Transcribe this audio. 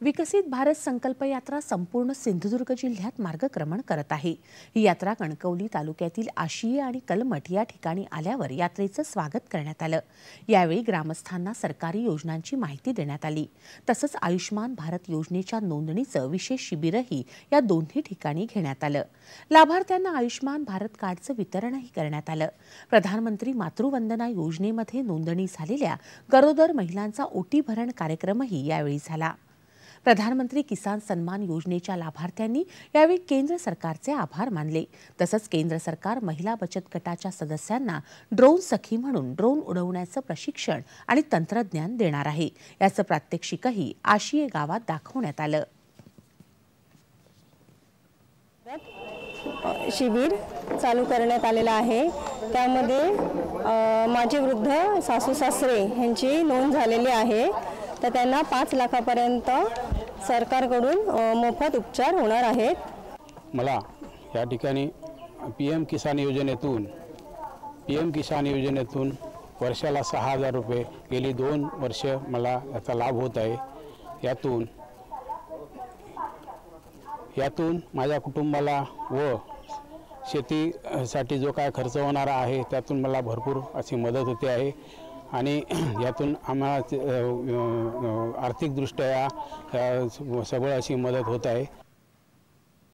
विकसित भारत संकल्प यात्रा संपूर्ण सिंधुदुर्ग जिल्ह्यात मार्गक्रमण करत आहे। ही यात्रा कणकवली तालुक्यातील आशिये आणि कलमठ या ठिकाणी आल्यावर यात्रेचं स्वागत करण्यात आलं। यावेळी ग्रामस्थांना सरकारी योजनांची माहिती देण्यात आली। तसंच आयुष्मान भारत योजनेच्या नोंदणीचं विशेष शिबिरही या दोन्ही ठिकाणी घेण्यात आलं। लाभार्थ्यांना आयुष्मान भारत कार्डचं वितरणही करण्यात आलं। प्रधानमंत्री मातृवंदना योजनेमध्ये नोंदणी झालेल्या गरोदर महिलांचा ओटी भरण कार्यक्रमही यावेळी झाला। प्रधानमंत्री किसान सन्मान योजनेच्या लाभार्थ्यांनी यावेळी केंद्र सरकारचे आभार मानले। तसंच केंद्र सरकार महिला बचत गटाच्या सदस्यांना ड्रोन सखी म्हणून ड्रोन उडवण्याचं प्रशिक्षण आणि तंत्रज्ञान देणार आहे। याचं प्रात्यक्षिकही आशिये गावात दाखवण्यात आलं। शिबिर चालू करण्यात आलेला आहे। त्यामध्ये माझे वृद्ध सासू सासरे यांची नोंद झालेली आहे, तर त्यांना 5 लाखापर्यंत सरकारकडून मोफत उपचार होणार आहेत। मला या ठिकाणी पीएम किसान योजनेतून वर्षाला 6,000 रुपये गेली 2 वर्ष मला याचा लाभ होत आहे। यातून माझ्या कुटुंबाला व शेतीसाठी जो काय खर्च होणार आहे त्यातून मला भरपूर अशी मदत होते आहे आणि यातून आम्हाला आर्थिकदृष्ट्या सबळ अशी मदत होत आहे।